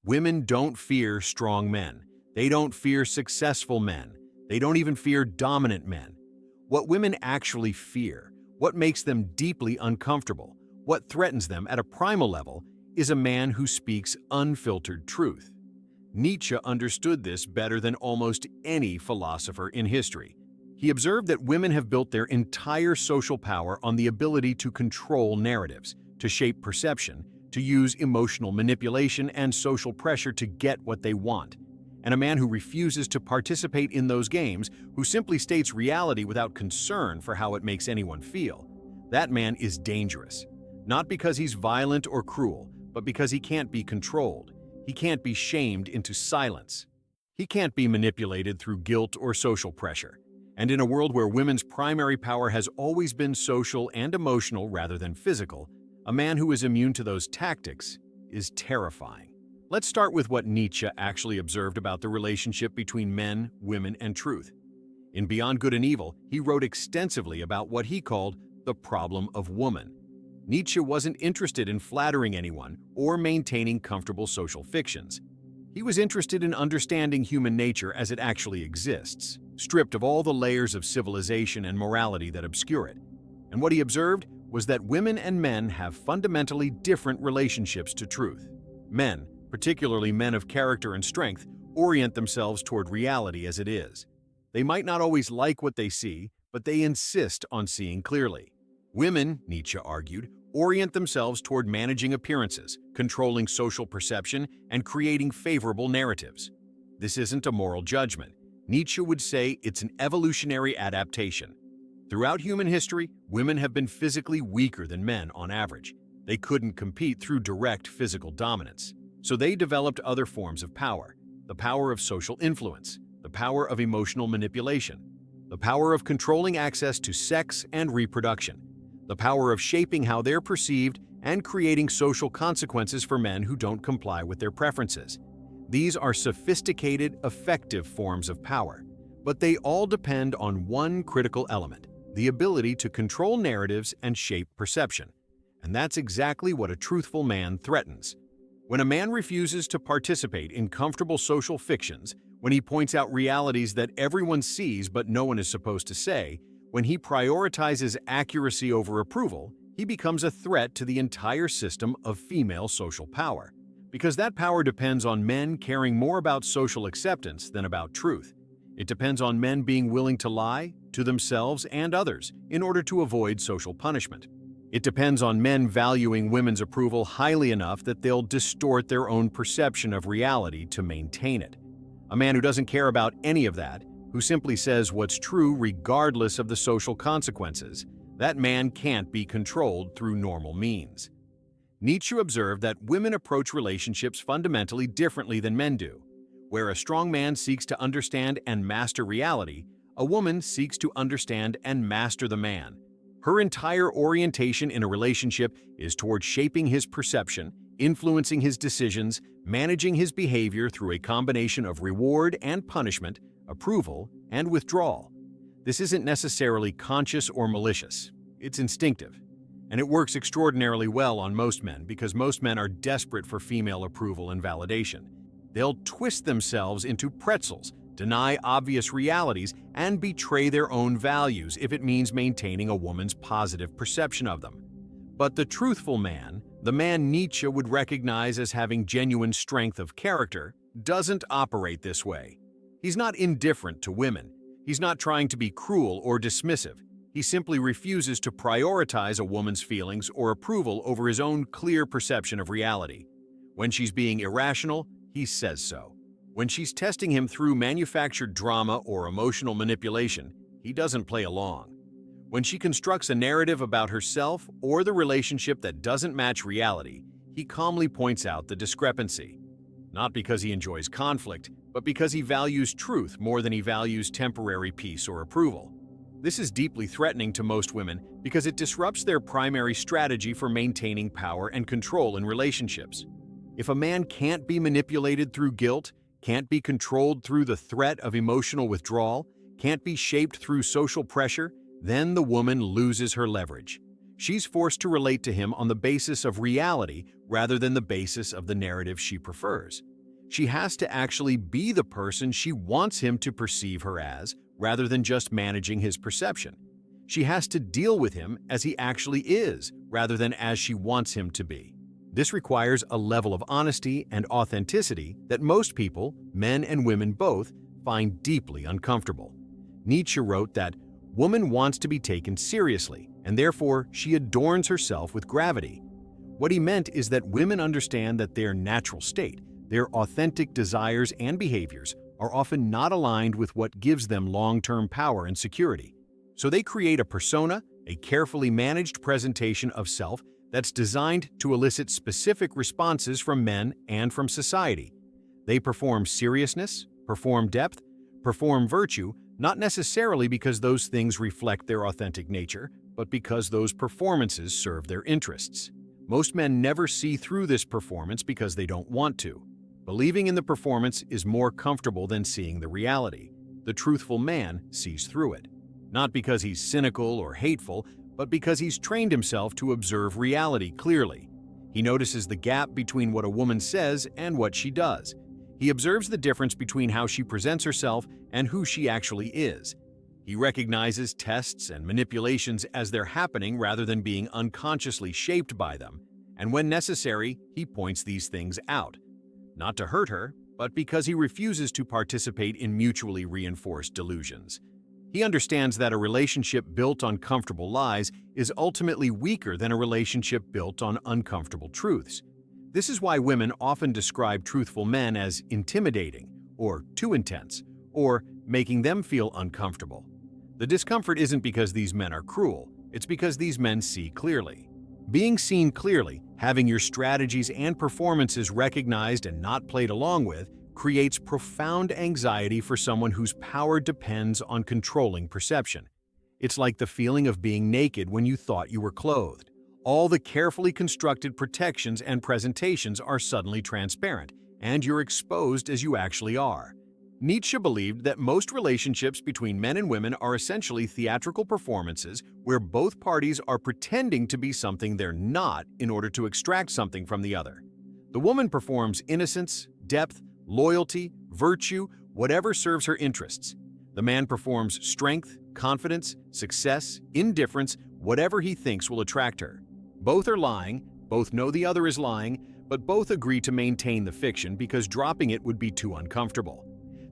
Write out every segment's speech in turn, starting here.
Women don't fear strong men. They don't fear successful men. They don't even fear dominant men. What women actually fear, what makes them deeply uncomfortable, what threatens them at a primal level, is a man who speaks unfiltered truth. Nietzsche understood this better than almost any philosopher in history. He observed that women have built their entire social power on the ability to control narratives, to shape perception, to use emotional manipulation and social pressure to get what they want. And a man who refuses to participate in those games, who simply states reality without concern for how it makes anyone feel, that man is dangerous. Not because he's violent or cruel, but because he can't be controlled. He can't be shamed into silence. He can't be manipulated through guilt or social pressure. And in a world where women's primary power has always been social and emotional rather than physical, a man who is immune to those tactics is terrifying. Let's start with what Nietzsche actually observed about the relationship between men, women, and truth. In Beyond Good and Evil, he wrote extensively about what he called the problem of woman. Nietzsche wasn't interested in flattering anyone or maintaining comfortable social fictions. He was interested in understanding human nature as it actually exists, stripped of all the layers of civilization and morality that obscure it. And what he observed was that women and men have fundamentally different relationships to truth. Men, particularly men of character and strength, orient themselves toward reality as it is. They might not always like what they see, but they insist on seeing clearly. Women, Nietzsche argued, orient themselves toward managing appearances, controlling social perception, and creating favorable narratives. This isn't a moral judgment. Nietzsche would say it's an evolutionary adaptation. Throughout human history, women have been physically weaker than men on average. They couldn't compete through direct physical dominance. So they developed other forms of power: the power of social influence, the power of emotional manipulation, the power of controlling access to sex and reproduction, the power of shaping how they're perceived and creating social consequences for men who don't comply with their preferences. These are sophisticated, effective forms of power, but they all depend on one critical element: the ability to control narratives and shape perception. And that's exactly what a truthful man threatens. When a man refuses to participate in comfortable social fictions, when he points out realities that everyone sees but no one is supposed to say, when he prioritizes accuracy over approval, he becomes a threat to the entire system of female social power. Because that power depends on men caring more about social acceptance than about truth. It depends on men being willing to lie, to themselves and others, in order to avoid social punishment. It depends on men valuing women's approval highly enough that they'll distort their own perception of reality to maintain it. A man who doesn't care about any of that, who simply says what's true regardless of the social consequences, that man can't be controlled through normal means. Nietzsche observed that women approach relationships fundamentally differently than men do. Where a strong man seeks to understand and master reality, a woman seeks to understand and master the man. Her entire orientation in a relationship is toward shaping his perception, influencing his decisions, managing his behavior through a combination of reward and punishment, approval and withdrawal. This isn't necessarily conscious or malicious. It's instinctive. And it works extraordinarily well on most men because most men are desperate for female approval and validation. They'll twist themselves into pretzels, deny obvious realities, and betray their own values if it means maintaining a woman's positive perception of them. But the truthful man, the man Nietzsche would recognize as having genuine strength of character, doesn't operate this way. He's not indifferent to women. He's not trying to be cruel or dismissive. He simply refuses to prioritize a woman's feelings or approval over his own clear perception of reality. When she's being irrational, he says so. When she's testing him through manufactured drama or emotional manipulation, he doesn't play along. When she constructs a narrative about herself or the relationship that doesn't match reality, he calmly points out the discrepancy. Not because he enjoys conflict, but because he values truth more than he values temporary peace or approval. This is deeply threatening to most women because it disrupts their primary strategy for maintaining power and control in relationships. If a man can't be manipulated through guilt, can't be controlled through the threat of emotional withdrawal, can't be shaped through social pressure, then the woman loses her leverage. She's forced to relate to him on the basis of reality rather than the basis of the narrative she prefers. She has to actually be the person she wants him to perceive her as, rather than just managing his perception. She has to deal with him as he actually is, rather than as she wants him to be. This requires a level of honesty and authenticity that most people, men and women both, find deeply uncomfortable. Nietzsche wrote that woman wants to be taken seriously, and therefore she adorns herself with gravity. What he meant is that women understand that their natural state, their authentic desires and behaviors, are often not aligned with what gives them long-term power and security. So they create a persona, a carefully managed presentation of self that's designed to elicit specific responses from men and from society. They perform seriousness, perform depth, perform virtue, not necessarily because those things reflect their authentic nature, but because those performances serve their interests. Most men never see through this performance because they don't want to. Believing in the performance is more comfortable than seeing the reality. The truthful man sees through it. Not because he's cynical or hateful, but because he's trained himself to observe reality clearly. He notices the gap between what a woman says and what she does. He observes the difference between how she presents herself and who she actually is. He recognizes tests and manipulations as they're happening rather than being unconsciously shaped by them. And when necessary, he points these things out. Not to hurt her, but because he refuses to participate in mutually reinforced delusions. He understands that a relationship built on comfortable lies is ultimately weaker than a relationship built on uncomfortable truths. This is why women often describe truthful men as intimidating, or too intense, or making them feel uncomfortable. The discomfort isn't because these men are cruel, it's because these men see clearly. Being seen clearly, having your strategies and performances recognized and not played along with, creates profound anxiety for someone whose power depends on controlling perception. It's like the feeling of being naked when you thought you were clothed. All the carefully constructed protections and presentations are suddenly transparent, and you're exposed as you actually are. Nietzsche believed that most relationships between men and women are essentially theatrical performances where both parties are pretending to be something they're not in order to extract something from the other. The woman performs innocence, depth, loyalty, virtue, whatever serves her interests. The man performs strength, confidence, success, indifference, whatever he thinks will attract her. Both are lying, both know the other is lying, but both agree to maintain the fiction because dropping it would be too uncomfortable.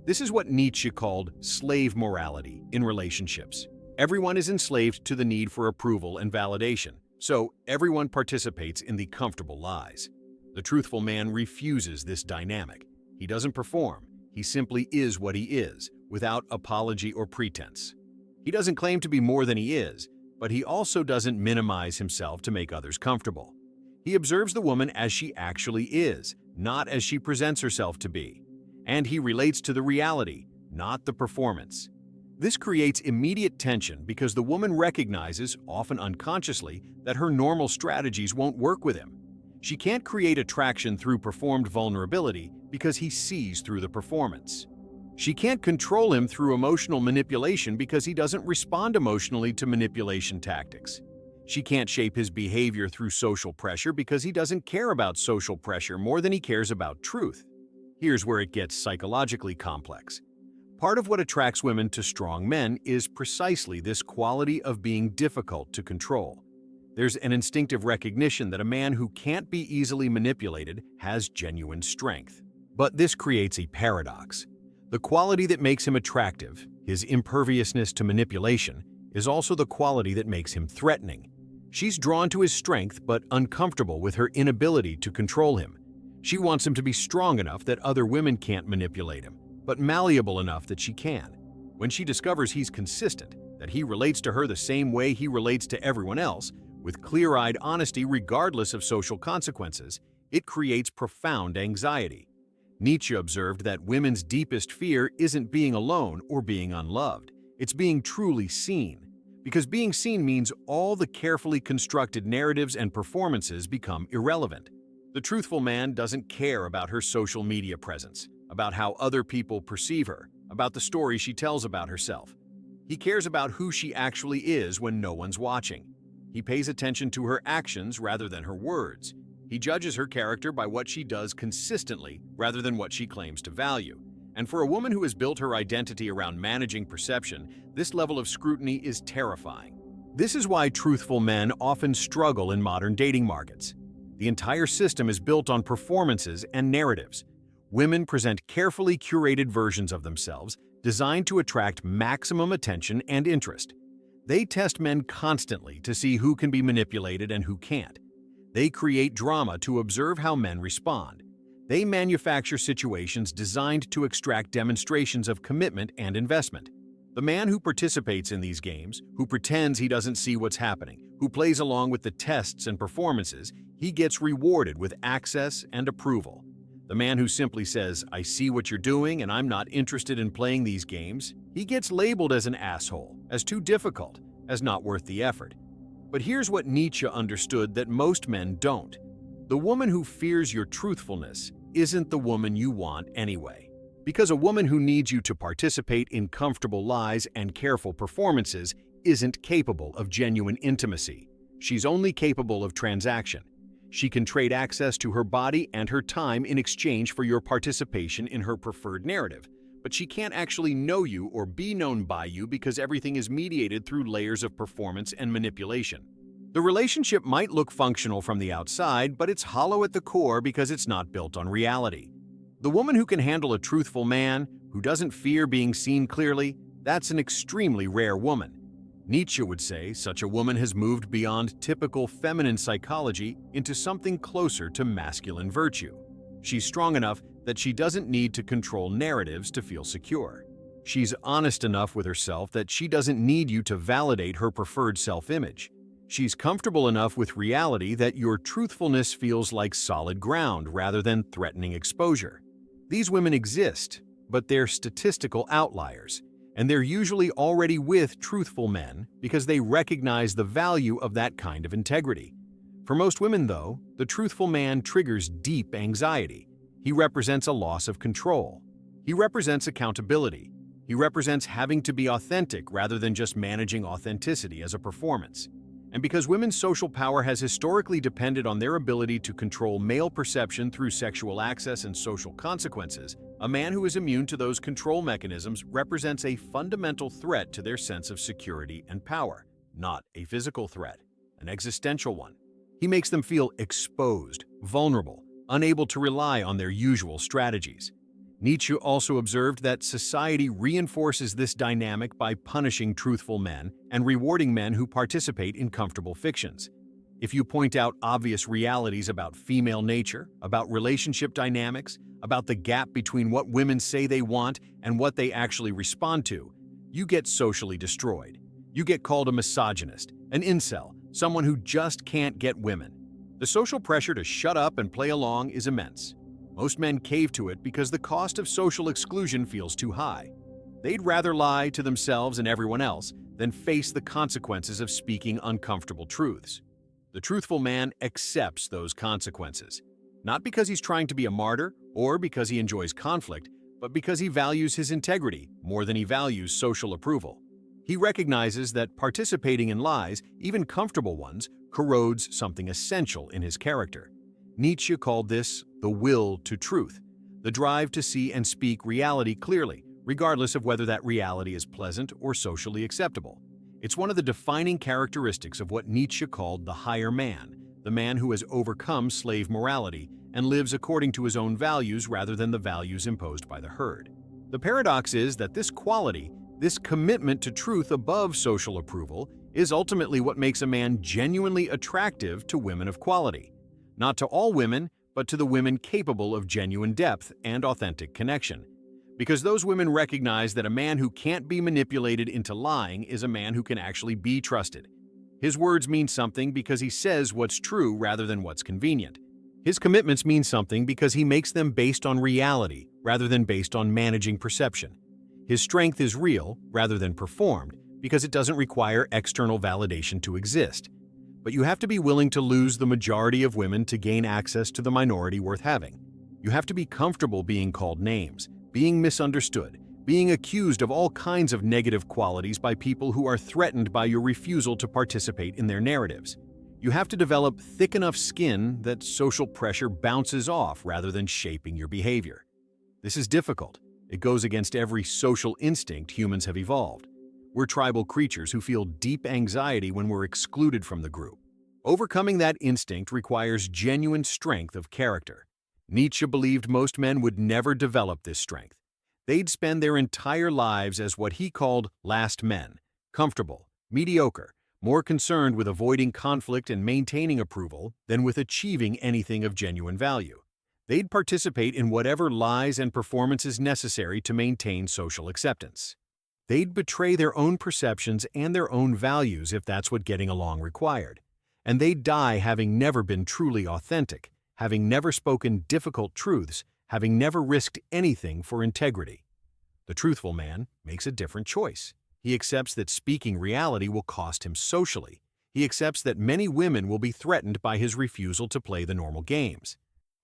This is what Nietzsche called slave morality in relationships. Everyone is enslaved to the need for approval and validation, so everyone participates in the comfortable lies. The truthful man refuses this dynamic. He doesn't perform, he simply is what he is, without apology or pretense. He doesn't claim to be more than he is, but he also doesn't minimize himself to make others comfortable. He observes the woman as she actually is, not as she presents herself to be. And he relates to the reality, not the performance. This creates immediate tension because the woman recognizes, often unconsciously, that her normal strategies won't work with him. She can't create attraction through performed vulnerability because he sees through the performance. She can't control him through emotional manipulation because he doesn't respond emotionally to manipulation tactics. She can't shape his behavior through social pressure because he doesn't care about social pressure more than he cares about truth. Here's where it gets psychologically complex. Part of what attracts women to strong men is precisely this quality of being difficult to control. There's an instinctive recognition that a man who can't be easily manipulated has genuine strength. But this creates a paradox. The quality that makes him attractive, his imperviousness to manipulation, is also the quality that makes him threatening. She's drawn to his strength but uncomfortable with her inability to control him. She wants him to be strong enough that other women can't manipulate him, but malleable enough that she can. When she discovers he's consistent, that he relates to her the same way he relates to everyone else, with clear-eyed honesty regardless of social consequences, it creates profound anxiety. Nietzsche observed that women's deepest fear isn't being alone or being unloved. It's being truly seen. Because being seen means all the carefully constructed narratives and performances become irrelevant. The truthful man doesn't care about her social media presence, about how other people perceive her, about the story she tells about herself. He cares about who she actually is when no one's watching. He pays attention to her actions rather than her words. He judges her character by what she does consistently rather than what she claims to value. And for a woman who has built her identity around managing perception, this level of scrutiny is terrifying. This is why truthful men often struggle in modern dating markets. The entire system is built on performances and narratives. Women present carefully curated versions of themselves designed to attract maximum attention and interest. They test men constantly to see who can be manipulated and who can't. They create drama to observe how men respond. They manufacture situations designed to extract demonstrations of commitment and investment. The man who participates in these games, who pretends he doesn't see what's happening, who plays along with the tests and performances, he gets rewarded with access and approval. The man who simply says, "I see what you're doing and I'm not interested in playing these games," he gets labeled as an asshole, as too difficult, as not worth the effort. But here's what Nietzsche understood that most men don't. The woman who fears your truthfulness isn't the woman you want anyway. Because a woman who needs you to participate in comfortable lies and careful performances isn't capable of genuine intimacy. She's only capable of transaction. She can trade access to her body and her time in exchange for your participation in her preferred narrative. But she can't actually know you or be known by you because everything is mediated through layers of performance and manipulation. The relationship might look functional from the outside, but it's hollow at the core because it's not built on reality. The woman who can handle a truthful man, who doesn't fear being seen clearly, that's an extremely rare woman. Nietzsche would say such a woman has moved beyond typical feminine psychology into something closer to masculine virtue. She's strong enough that she doesn't need to control narratives to feel secure. She's honest enough with herself that she doesn't need you to validate her preferred self-image. She's comfortable enough with reality that your truthfulness feels like solid ground rather than threatening exposure. These women exist, but they're statistical outliers, and they're usually already with truthful men because they recognize the value of that kind of integrity. For most women, though, the truthful man triggers deep anxiety. He represents a loss of control. He represents accountability. He represents having to be authentic rather than just managing authenticity as a performance. And because women's social power has historically depended on their ability to control male perception through sexual access and social consequences, a man who is immune to those control mechanisms represents a fundamental threat to their sense of security and power, not a physical threat, an existential one. He makes them feel exposed, vulnerable, unable to rely on their usual strategies. Nietzsche also observed that society reinforces this dynamic by punishing truthful men and rewarding men who participate in comfortable fictions. If you point out obvious realities about female nature, about relationship dynamics, about the gap between what women say they want and what they actually respond to, you get socially destroyed. You get called a misogynist, an incel, someone who just can't get women. The social pressure to shut up and play along is immense. Most men cave to it because the cost of social exclusion feels too high. They'd rather lie to themselves and everyone else than face the consequences of speaking uncomfortable truths. The truthful man accepts those consequences, not because he's trying to be a martyr or because he enjoys conflict, but because he values his integrity more than he values social approval. He recognizes that participating in lies, even comfortable ones, corrodes something essential in his character. Nietzsche called this the will to truth, the drive to see and speak reality clearly, regardless of whether that reality is pleasant or socially acceptable. It's one of the defining characteristics of what Nietzsche called the higher man, the man who has overcome slave morality and lives according to his own values rather than the values imposed by the herd. The paradox is that this quality, this commitment to truth above social approval, is ultimately what makes a man genuinely attractive to women of quality. Not to all women, but to the women capable of genuine depth and authentic connection. Because those women recognize that a man who can't be manipulated into lying is a man who can actually be trusted. His words mean something because he says what's true rather than what's convenient. His commitments mean something because he makes them based on reality rather than based on managing perception. His strength is real rather than performed because it doesn't require external validation to exist. But you have to be willing to lose the majority of women to gain access to the minority worth having. You have to be comfortable being called names, being misunderstood, being accused of all kinds of negative qualities by people who are threatened by your refusal to participate in their narratives. You have to develop thick enough skin that social pressure bounces off rather than shaping your behavior. This is difficult. It goes against every social instinct humans have evolved. We're tribal creatures who feel deep anxiety when we're excluded from the group. Overcoming that instinct requires genuine strength of character. Nietzsche believed most men would never develop this strength. They'd spend their entire lives as what he called last men, comfortable, mediocre, more concerned with avoiding conflict and maintaining approval than with achieving anything of genuine value. They'd participate in whatever lies and performances necessary to maintain social acceptance. They'd betray their own perceptions and their own values if that's what getting along required. And they'd die having never been truly authentic, having never spoken difficult truths, having never risked anything for integrity. The truthful man makes a different choice. He accepts that speaking reality will cost him socially. He accepts that many women will be threatened by his refusal to play the normal games.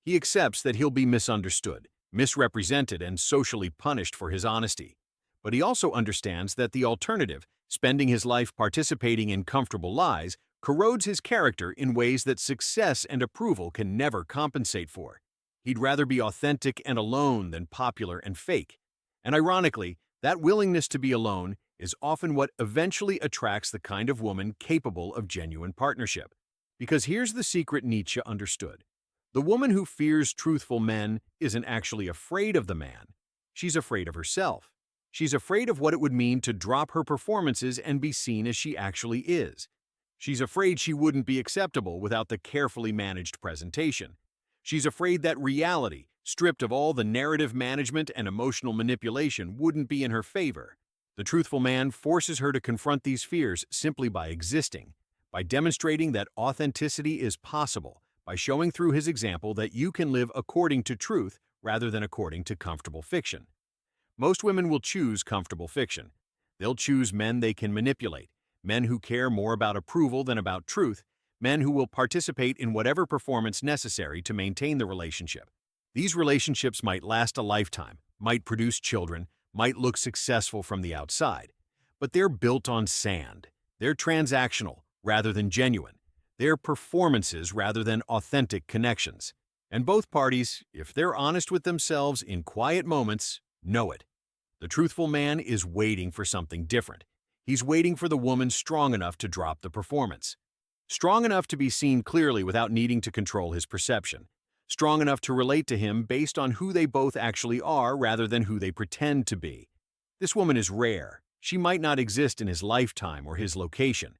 He accepts that he'll be misunderstood, misrepresented, and socially punished for his honesty. But he also understands that the alternative, spending his life participating in comfortable lies, corrodes his character in ways that success and approval can never compensate for. He'd rather be authentic and alone than popular and fake. And ironically, that willingness to be alone is often what eventually attracts the kind of woman capable of genuine partnership. Because here's the secret Nietzsche understood. The woman who fears truthful men isn't actually afraid of the man. She's afraid of herself. She's afraid of what it would mean to drop her performances and be seen as she actually is. She's afraid she wouldn't be acceptable without the carefully managed presentation. She's afraid that reality, stripped of all the narrative management and emotional manipulation, wouldn't be in her favor. The truthful man forces her to confront these fears simply by existing, by demonstrating that authenticity is possible, by showing through his example that you can live according to truth rather than according to comfortable fiction. Most women will choose comfortable fiction. They'll choose men they can manipulate, men who care more about approval than about truth, men who will participate in whatever performance necessary to maintain the relationship. These relationships might last a lifetime, might produce children, might look successful from the outside, but they're built on sand. They're transactional rather than genuine. They're performances rather than authentic connections. And both parties, if they're honest with themselves in quiet moments, know it. The truthful man is waiting for something different. He's waiting for the woman strong enough to drop the performance. Strong enough to be seen clearly without needing to control his perception. Strong enough to relate to him based on who they both actually are rather than who they pretend to be. This woman is rare. She might not exist in his lifetime or his location.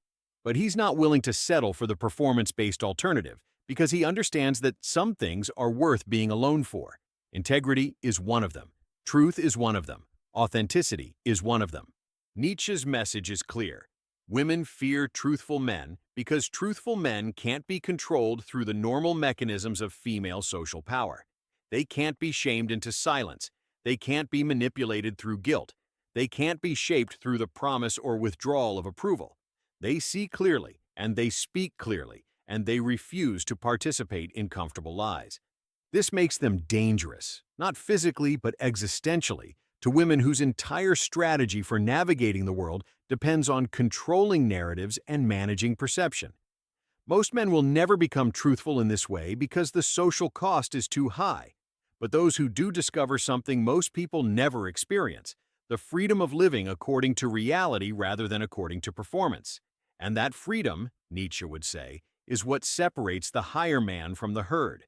But he's not willing to settle for the performance-based alternative because he understands that some things are worth being alone for. Integrity is one of them. Truth is one of them. Authenticity is one of them. Nietzsche's message is clear. Women fear truthful men because truthful men can't be controlled through the normal mechanisms of female social power. They can't be shamed into silence. They can't be manipulated through guilt. They can't be shaped through the promise or withdrawal of approval. They see clearly, and they speak clearly, and they refuse to participate in comfortable lies. This makes them dangerous, not physically but existentially, to women whose entire strategy for navigating the world depends on controlling narratives and managing perception. Most men will never become truthful in this way because the social cost is too high. But those who do discover something most people never experience, the freedom of living according to reality rather than according to performance. And that freedom, Nietzsche would say, is what separates the higher man from the herd.